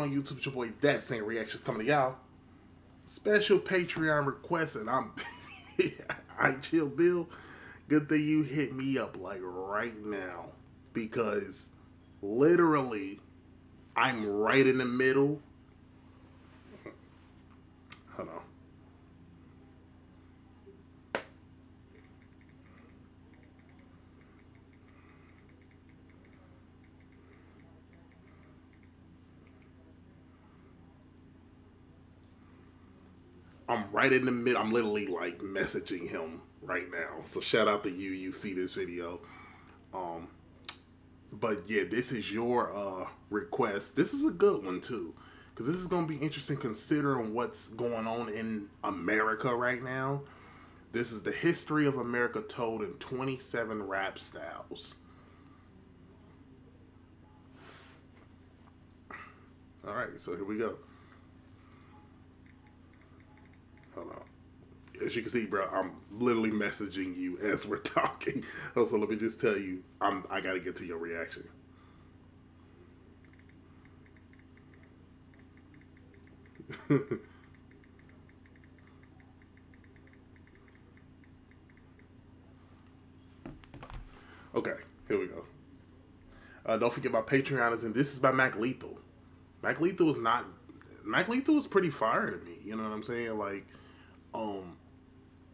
on YouTube? It's your boy That Same Reactions coming to y'all. Special Patreon request, and I'm I chill Bill. Good thing you hit me up like right now, because literally I'm right in the middle. Hold on. I'm right in the middle. I'm literally like messaging him right now. So shout out to you. You see this video. But yeah, this is your request. This is a good one too, because this is going to be interesting considering what's going on in America right now. This is the history of America told in 27 rap styles. All right, so here we go. Hold on. As you can see, bro, I'm literally messaging you as we're talking. So let me just tell you, I gotta get to your reaction. Okay, here we go. Don't forget about Patreon, and this is by Mac Lethal. Mac Lethal is pretty fire to me. You know what I'm saying? Like,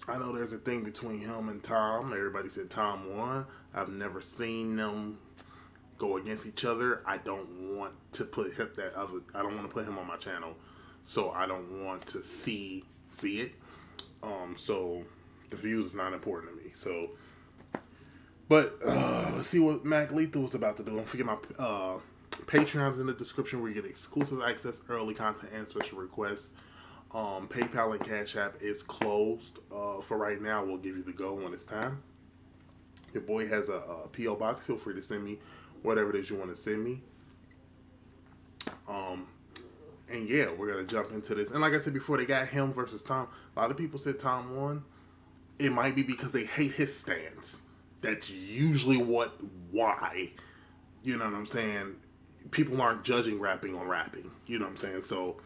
I know there's a thing between him and Tom. Everybody said Tom won. I've never seen them go against each other. I don't want to put I don't want to put him on my channel, so I don't want to see it. So the views is not important to me. So, but let's see what Mac Lethal was about to do. Don't forget my Patreon's in the description, where you get exclusive access, early content, and special requests. PayPal and Cash App is closed for right now. We'll give you the go when it's time. Your boy has a P.O. box. Feel free to send me whatever it is you want to send me. And yeah, we're going to jump into this. And like I said before, they got him versus Tom. A lot of people said Tom won. It might be because they hate his stance. That's usually why. You know what I'm saying? People aren't judging rapping on rapping. You know what I'm saying? So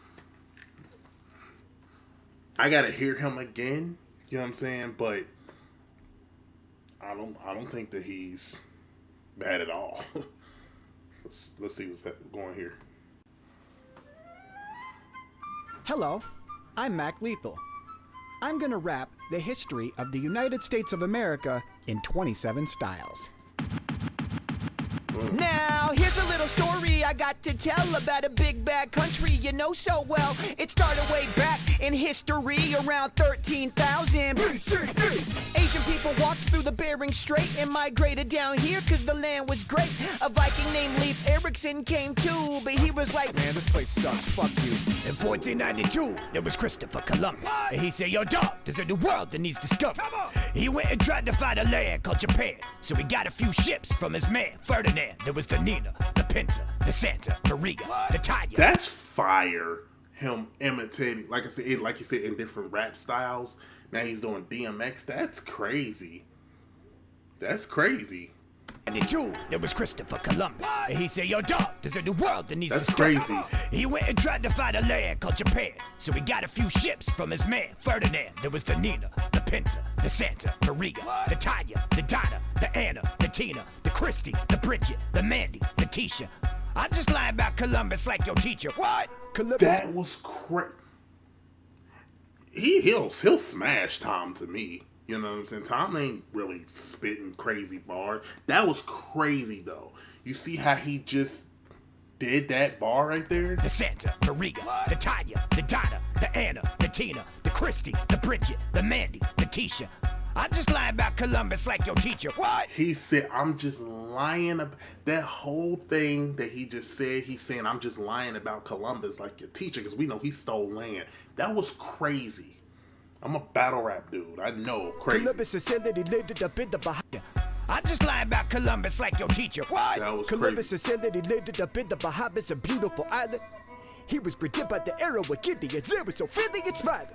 I gotta hear him again. You know what I'm saying? But I don't think that he's bad at all. Let's see what's going here. Hello, I'm Mac Lethal. I'm gonna rap the history of the United States of America in 27 styles. Now, here's a little story I got to tell about a big bad country you know so well. It started way back in history around 13,000 BCE. Asian people walked through the Bering Strait and migrated down here cause the land was great. A Viking named Leif Erikson came too, but he was like, Man, this place sucks, fuck you. In 1492, there was Christopher Columbus. And he said, yo dog, there's a new world that needs discovered. He went and tried to find a land called Japan. So he got a few ships from his man, Ferdinand. There was the Nina, the Pinta, the Santa Maria, the Tanya. That's fire. Him imitating, like I said, like you said, in different rap styles. Now he's doing DMX. That's crazy. That's crazy. And then two, there was Christopher Columbus. And he said, yo dog, there's a new world that needs That's discovered. crazy. He went and tried to find a land called Japan. So he got a few ships from his man, Ferdinand. There was the Nina, the Pinta, the Santa Maria, the Tanya, the Donna, the Anna, the Tina, the Christy, the Bridget, the Mandy, the Tisha. I'm just lying about Columbus like your teacher. What? Columbus. That was crazy. He'll smash Tom to me. You know what I'm saying? Tom ain't really spitting crazy bars. That was crazy though. You see how he just did that bar right there? The Santa Maria, the Tanya, the Donna, the Anna, the Tina, the Christy, the Bridget, the Mandy, the Tisha. I'm just lying about Columbus like your teacher. What? He said, I'm just lying about that whole thing that he just said. He's saying, I'm just lying about Columbus like your teacher, because we know he stole land. That was crazy. I'm a battle rap dude. I know, crazy. Columbus said that he landed up in the Bahamas. I'm just lying about Columbus like your teacher. What? That was Columbus crazy. said that he landed up in the Bahamas, a beautiful island. He was greeted by the Arawak Indians. They were so friendly and smiling.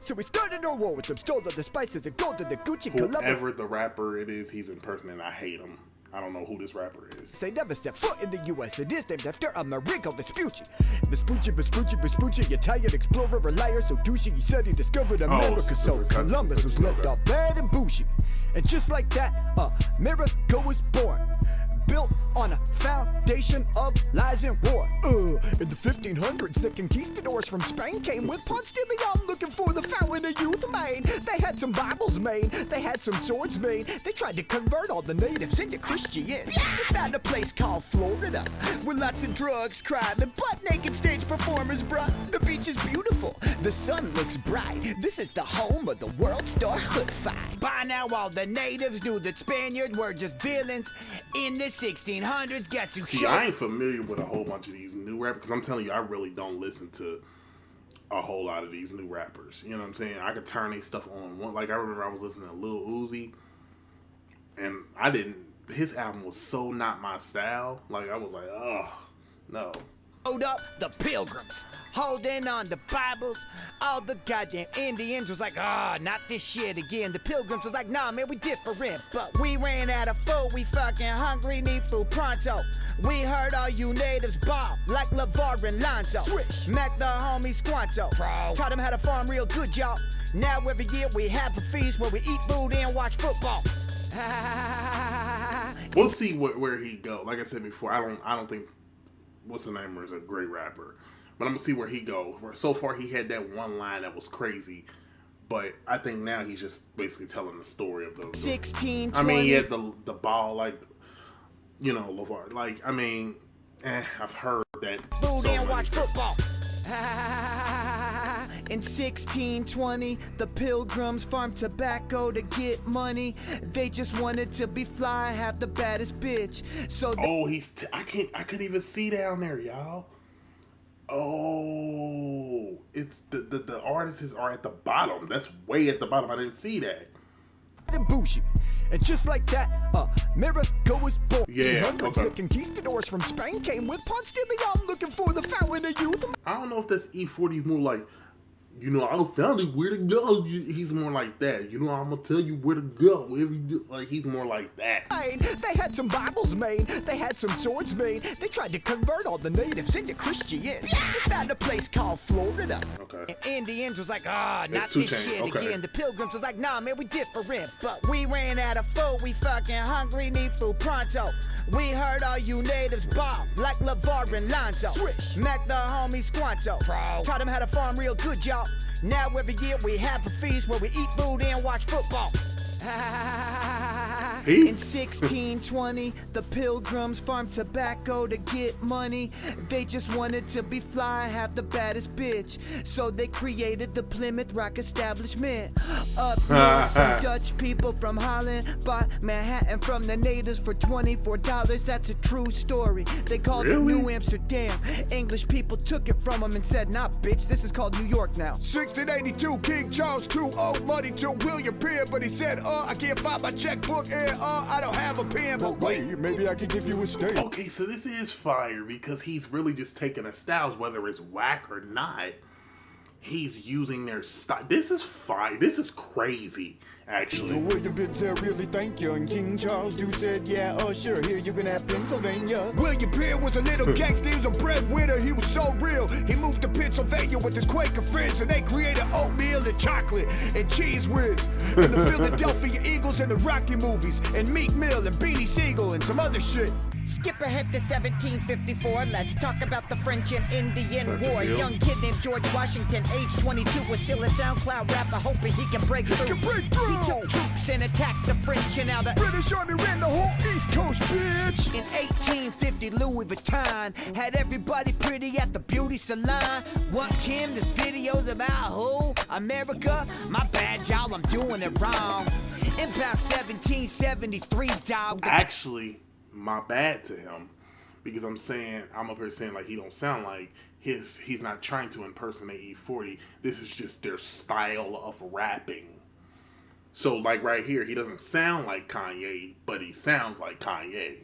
So we started our war with them, stole all the spices and gold and the Gucci. Whoever the rapper it is, he's impersonating. I hate him. I don't know who this rapper is. They never stepped foot in the U.S. It is named after Amerigo Vespucci. Vespucci, Italian explorer, a liar so douchey. He said he discovered America, so Columbus was left all bad and bougie. And just like that, America was born. Built on a foundation of lies and war. In the 1500s, the conquistadors from Spain came with Ponce de Leon looking for the fountain of youth made. They had some Bibles made, they had some swords made. They tried to convert all the natives into Christians. They found a place called Florida with lots of drugs, crime, and butt-naked stage performers, bruh. The beach is beautiful, the sun looks bright. This is the home of the world star hood fight. By now, all the natives knew that Spaniards were just villains. In the 1600s, guess who See, I ain't familiar with a whole bunch of these new rappers, because I'm telling you, I really don't listen to a whole lot of these new rappers. You know what I'm saying? I could turn these stuff on. Like, I remember I was listening to Lil Uzi, and his album was so not my style. Like, I was like, oh, no. Hold up, the Pilgrims, holding on to Bibles. All the goddamn Indians was like, not this shit again. The Pilgrims was like, nah, man, we different. But we ran out of food, we fucking hungry, need food pronto. We heard all you natives ball, like LeVar and Lonzo. Swish, Mac the homie Squanto. Taught them how to farm real good, y'all. Now every year we have a feast where we eat food and watch football. We'll see where he go. Like I said before, I don't think what's the name is a great rapper, but I'm gonna see where he goes. So far, he had that one line that was crazy, but I think now he's just basically telling the story of the 16. I mean, he had the ball, like, you know, LeVar. Like, I mean, I've heard that. Food and watch football. In 1620, the Pilgrims farmed tobacco to get money. They just wanted to be fly, have the baddest bitch. So I couldn't even see down there, y'all. Oh, it's the artists are at the bottom. That's way at the bottom. I didn't see that. Bougie. And just like that, America was born. Yeah, Hundreds of conquistadors from Spain came with Ponce de Leon looking for the fountain of youth. I don't know if that's E40's more like, you know, I found it where to go. He's more like that. You know, I'm gonna tell you where to go. Like, he's more like that. They had some Bibles made, they had some swords made. They tried to convert all the natives into Christians. They found a place called Florida. Okay. And Indians was like, not It's this shit okay. again. The Pilgrims was like, nah, man, we different. But we ran out of food, we fucking hungry, need food pronto. We heard all you natives ball, like LeVar and Lonzo. Swish, Mac the homie Squanto. Taught them how to farm real good, y'all. Now every year we have a feast where we eat food and watch football. In 1620, the Pilgrims farmed tobacco to get money. They just wanted to be fly, have the baddest bitch. So they created the Plymouth Rock establishment. Up north, some Dutch people from Holland bought Manhattan from the natives for $24. That's a true story. They called it New Amsterdam. English people took it from them and said, nah, bitch, this is called New York now. 1682, King Charles II owed money to William Penn, but he said, I can't find my checkbook and I don't have a pen. But wait, maybe I can give you a stake. Okay, so this is fire because he's really just taking a styles, whether it's whack or not. He's using their style. This is fire. This is crazy, actually. William Penn said, really, thank you. And King Charles II said, yeah, sure, here you can have Pennsylvania. William Penn was a little gangster, he was a breadwinner, he was so real. He moved to Pennsylvania with his Quaker friends, and they created oatmeal and chocolate and cheese whiz. And the Philadelphia Eagles and the Rocky movies, and Meek Mill and Beanie Siegel and some other shit. Skip ahead to 1754. Let's talk about the French and Indian War. Young kid named George Washington, age 22, was still a SoundCloud rapper, hoping he can break through. He took troops and attacked the French, and now the British Army ran the whole East Coast, bitch. In 1850, Louis Vuitton had everybody pretty at the beauty salon. What Kim? This video's about who? America? My bad, y'all, I'm doing it wrong. In about 1773, dog. Actually, my bad to him, because I'm up here saying like he don't sound like he's not trying to impersonate E40. This is just their style of rapping. So like right here, he doesn't sound like Kanye, but he sounds like Kanye.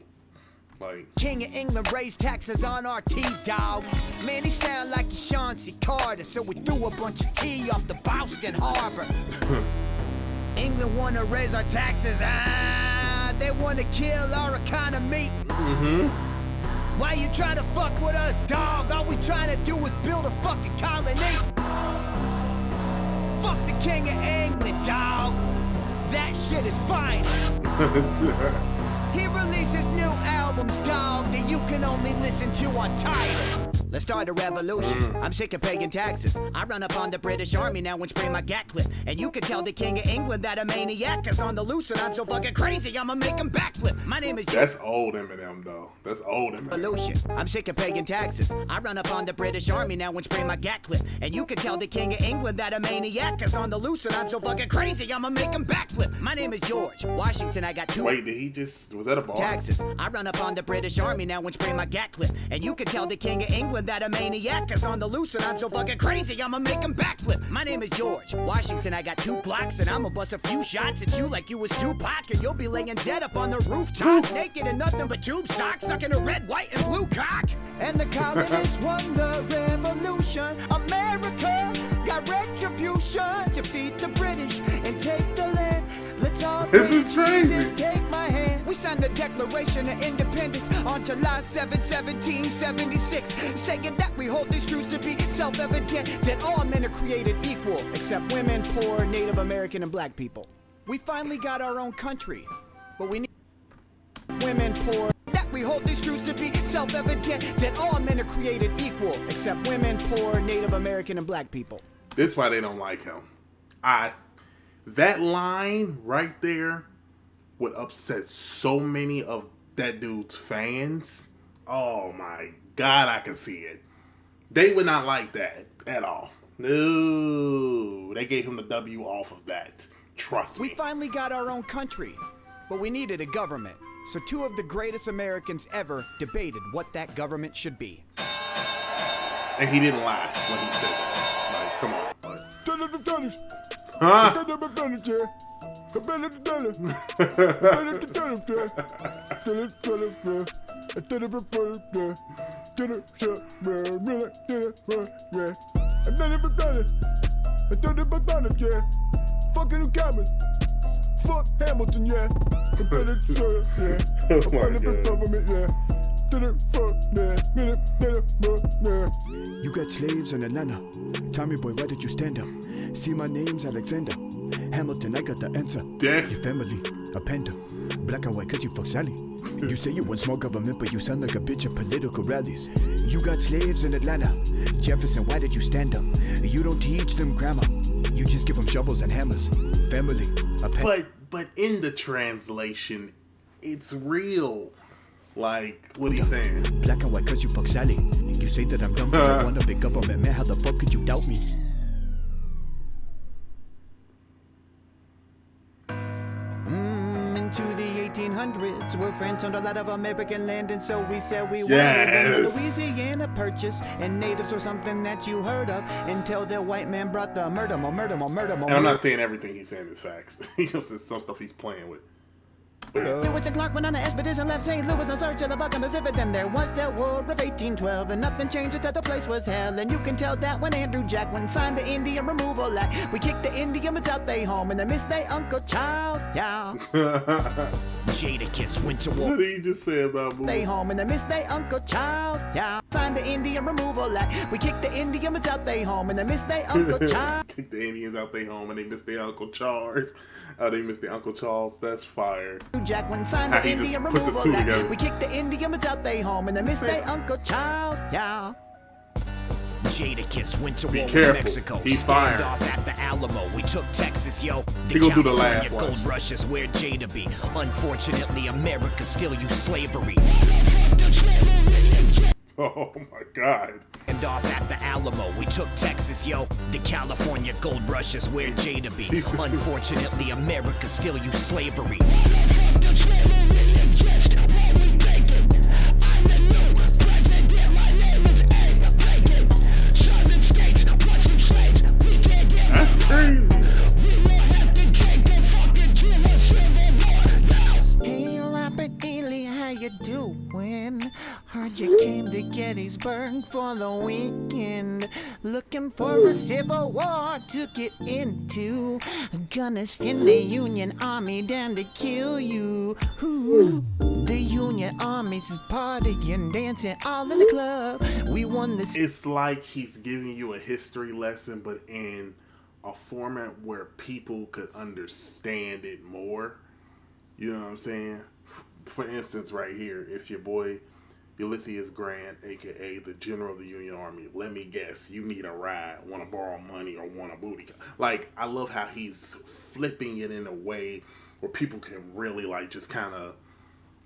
Like King of England raised taxes on our tea, dog. Man, he sound like he's Sean C. Carter, so we threw a bunch of tea off the Boston Harbor. England wanna raise our taxes, they wanna kill our economy. Why you trying to fuck with us, dog? All we trying to do is build a fucking colony. Fuck the King of England, dog. That shit is fine. He releases new albums, dog, that you can only listen to on Tidal. Let's start a revolution. I'm sick of paying taxes. I run up on the British Army now and spray my gat clip. And you can tell the King of England that a maniac is on the loose, and I'm so fucking crazy, I'ma make him backflip. My name is That's old Eminem, though. That's old Eminem. Revolution. I'm sick of paying taxes. I run up on the British Army now and spray my gat clip. And you can tell the King of England that a maniac is on the loose, and I'm so fucking crazy, I'ma make him backflip. My name is George Washington. I got 2 Wait, did he just... Was that a bar? taxes. I run up on the British Army now and spray my gat clip. And you can tell the King of England that a maniac is on the loose, and I'm so fucking crazy, I'ma make him backflip. My name is George Washington. I got 2 Glocks, and I'ma bust a few shots at you like you was Tupac, and you'll be laying dead up on the rooftop, naked and nothing but tube socks, sucking a red, white, and blue cock. And the colonists won the revolution. America got retribution. Defeat the British and take the land. Let's all This pray is crazy. Jesus, take my hand. We signed the Declaration of Independence on July 7, 1776, saying that we hold these truths to be self-evident, that all men are created equal, Except women, poor, Native American, and black people. We finally got our own country, but we need women, poor, that we hold these truths to be self-evident, that all men are created equal. except women, poor, Native American, and black people. This is why they don't like him. That line right there would upset so many of that dude's fans. Oh my God, I can see it. They would not like that at all. No, they gave him the W off of that. Trust me. We finally got our own country, but we needed a government. So 2 of the greatest Americans ever debated what that government should be. And he didn't lie when he said that. Like, come on. Like, huh? Fucking Cameron. Fuck Hamilton, yeah. Oh my God. You got slaves in Atlanta. Tommy boy, why did you stand up? See, my name's Alexander Hamilton, I got the answer. Yeah. Your family, a panda. Black and white, cause you fuck Sally. You say you want small government, but you sound like a bitch at political rallies. You got slaves in Atlanta. Jefferson, why did you stand up? You don't teach them grammar. You just give them shovels and hammers. Family, a panda. But in the translation, it's real. Like, what are you saying? Black and white, cause you fuck Sally. You say that I'm dumb cause I want a big government. Man, how the fuck could you doubt me? Into the 1800s, we're France owned a lot of American land, and so we said we Yes. wanted the Louisiana Purchase, and natives were something that you heard of until the white man brought the murder. And I'm not saying everything he's saying is facts. You know, some stuff he's playing with. There was a Clark went on an expedition, left St. Louis in search of the fucking Pacific. Then there was the War of 1812, and nothing changed until the place was hell. And you can tell that when Andrew Jackson signed the Indian Removal Act. We kicked the Indians out they home, and they missed their Uncle Charles. Yeah. Jadakiss went to war. What did he just say about They movie? home, and they missed their Uncle Charles. Yeah. Signed the Indian Removal Act. We kicked the Indians out they home, and they missed their Uncle Charles. Kick the Indians out their home and they missed their Uncle Charles. Oh, they missed their Uncle Charles. That's fire. Jackson signed How the he just Indian put the Removal two Act. together. We kicked the Indians out they home, and they missed their Uncle Charles. Yeah. Jadakiss went to Be war with careful. Mexico. He's fired. Standoff at the Alamo. We took Texas, yo. He gonna do the California laugh, gold watch. rush is where Jada be. Unfortunately, America still use slavery. Oh my God. And off at the Alamo, we took Texas, yo. The California gold rush is where Jada be. Unfortunately, America still use slavery. That's crazy. Hey, Robert Ely, how you doing? Heard you came to get his Gettysburg for the weekend. Looking for a civil war to get into. Gonna send the Union Army down to kill you. Ooh. The Union Army's partying, dancing all in the club. We won this. It's like he's giving you a history lesson, but in a format where people could understand it more. You know what I'm saying? For instance, right here, if your boy Ulysses Grant, aka the General of the Union Army, let me guess, you need a ride, want to borrow money, or want a booty. Like, I love how he's flipping it in a way where people can really, like, just kind of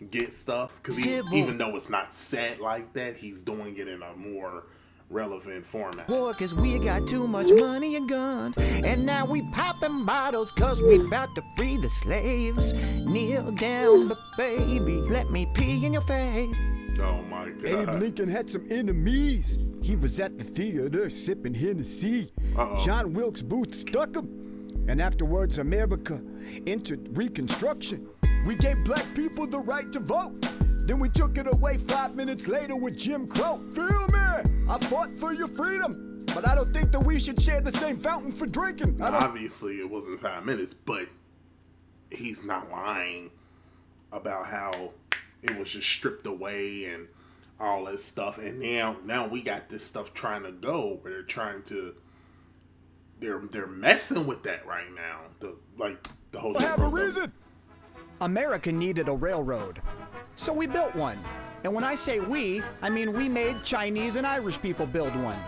get stuff. Because even though it's not set like that, he's doing it in a more relevant format. War, cause we got too much money and guns, and now we popping bottles cause we about to free the slaves. Kneel down, but baby, let me pee in your face. Oh my God. Abe Lincoln had some enemies. He was at the theater sipping Hennessy. John Wilkes Booth stuck him, and afterwards America entered Reconstruction. We gave black people the right to vote. Then we took it away 5 minutes later with Jim Crow. Feel me? I fought for your freedom, but I don't think that we should share the same fountain for drinking. Obviously, it wasn't 5 minutes, but he's not lying about how it was just stripped away and all that stuff. And now we got this stuff trying to go where they're trying to, they're messing with that right now. The whole I have a reason. America needed a railroad, so we built one. And when I say we, I mean we made Chinese and Irish people build one.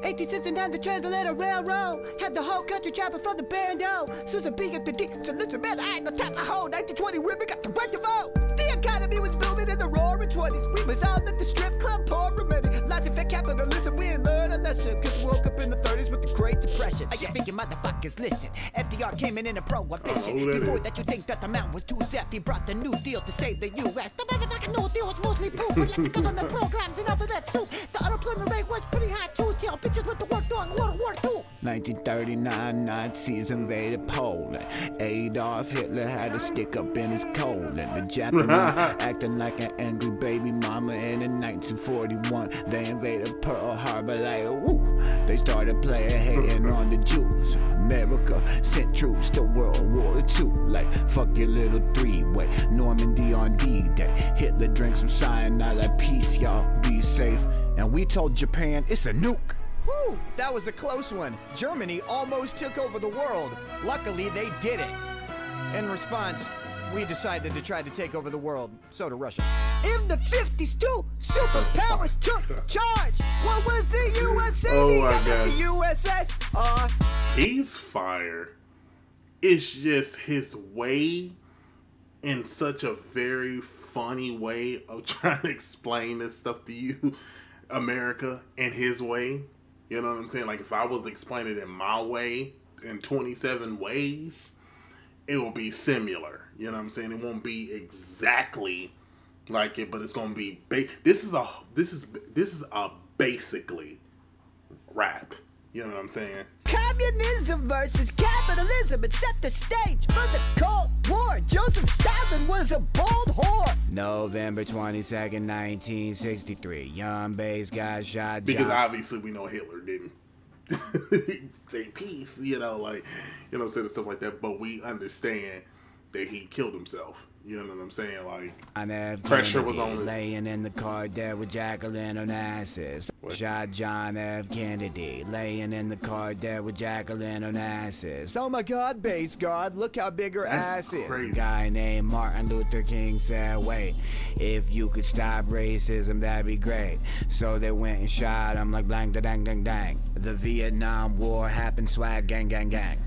18 cents and down the transatlantic railroad. Had the whole country trapping from the bando. Susan B. at the D. So listen, man, I ain't no time to hold. 1920 women got the right to vote. The economy was booming in the roaring 20s. We was all at the strip club, poor remedy. Lots of fat capitalism, we ain't learned a lesson. Cause we woke up in the 30s with the Great Depression. I think you motherfuckers listen. FDR came in a prohibition. Before that you think that the man was too set. He brought the New Deal to save the U.S. The motherfucking New Deal was mostly poop. We left the government programs in alphabet soup. The unemployment rate was pretty high too. Tell bitches what the work doing World War II. 1939, Nazis invaded Poland. Adolf Hitler had a stick up in his colon. The Japanese acting like an angry baby mama. And in 1941, they invaded Pearl Harbor like woo. They started playing hating on the Jews. America sent troops to World War II. Like fuck your little three-way. Normandy on D-Day. Hitler drank some cyanide like peace, y'all. Be safe. And we told Japan it's a nuke. Whew, that was a close one. Germany almost took over the world. Luckily, they did it. In response, we decided to try to take over the world. So did Russia. In the 50s, two superpowers took charge. What was the USA? Oh my God. The USSR. He's fire. It's just his way, in such a very funny way of trying to explain this stuff to you, America, in his way. You know what I'm saying? Like, if I was to explain it in my way, in 27 ways, it will be similar. You know what I'm saying? It won't be exactly like it, but it's gonna be. This is a basically rap. You know what I'm saying? Communism versus capitalism. It set the stage for the Cold War. Joseph Stalin was a bold whore. November 22nd, 1963. Young Bass got shot. Because obviously we know Hitler didn't say peace, you know what I'm saying, and stuff like that. But we understand that he killed himself. You know what I'm saying? Like, pressure was on him. Laying in the car dead with Jacqueline Onassis. Shot John F. Kennedy. Laying in the car dead with Jacqueline Onassis. Oh my God, Bass God, look how big her ass is. A guy named Martin Luther King said, wait, if you could stop racism, that'd be great. So they went and shot him like blank da dang dang dang. The Vietnam War happened, swag gang gang gang.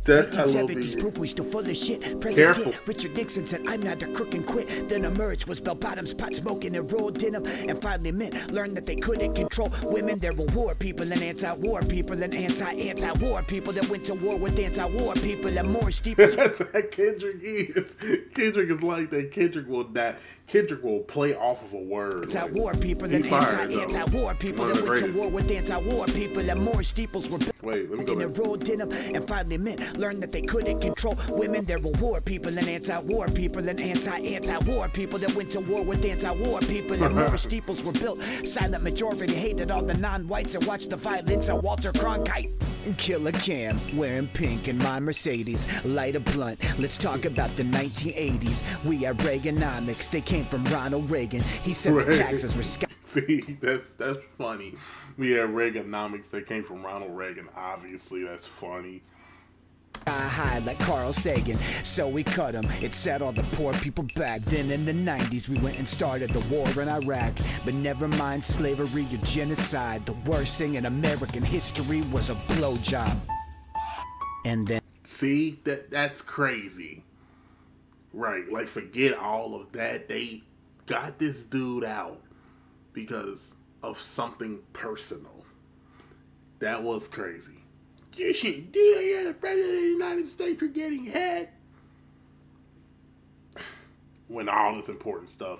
1970s proof we still full of shit. President Richard Nixon said, I'm not a crook and quit. Then emerged was bell-bottoms, pot smoking and rolled denim. And finally learned that they couldn't control women. There were war people and anti-war people and anti-war people that went to war with anti-war people and more steeples. That's how Kendrick is. Kendrick is like that. Kendrick will die. Kendrick will play off of a word. Anti-war people and anti-war people that went to war with anti-war people and more steeples were Wait, let me go back. and rolled denim. And finally learned that they couldn't control women. There were war people and anti-war people and anti-war people that went to war with anti-war people, and more steeples were built. Silent majority hated all the non-whites and watched the violence of Walter Cronkite. Killer Cam, wearing pink in my Mercedes. Light a blunt, let's talk about the 1980s. We had Reaganomics, they came from Ronald Reagan. He said the taxes were See, that's funny. We had Reaganomics that came from Ronald Reagan. Obviously, that's funny. high like Carl Sagan, so we cut him. It set all the poor people back. Then in the 90s we went and started the war in Iraq. But never mind slavery or genocide, the worst thing in American history was a blowjob. And then see, that's crazy. Right, like forget all of that. They got this dude out because of something personal. That was crazy. You should do it. The president of the United States for getting head. When all this important stuff.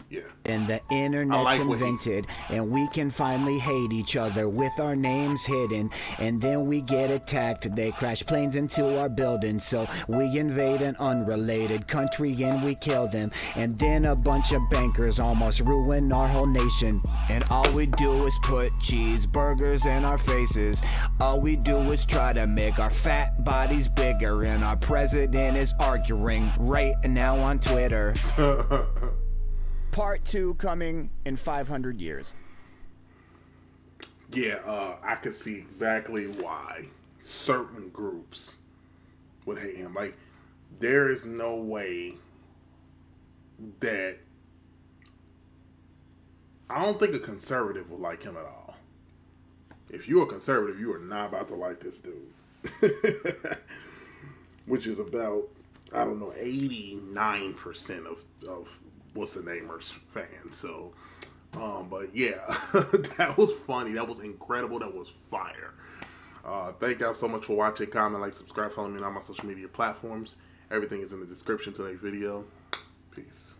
Yeah. And the internet's invented, and we can finally hate each other with our names hidden. And then we get attacked. They crash planes into our buildings, so we invade an unrelated country and we kill them. And then a bunch of bankers almost ruin our whole nation. And all we do is put cheeseburgers in our faces. All we do is try to make our fat bodies bigger. And our president is arguing right now on Twitter. Part 2 coming in 500 years. Yeah, I could see exactly why certain groups would hate him. Like, there is no way that... I don't think a conservative would like him at all. If you're a conservative, you are not about to like this dude. Which is about, I don't know, 89% of what's the namers fans. So but yeah, that was funny, that was incredible, that was fire. Thank y'all so much for watching. Comment, like, subscribe, follow me on all my social media platforms. Everything is in the description to today's video. Peace.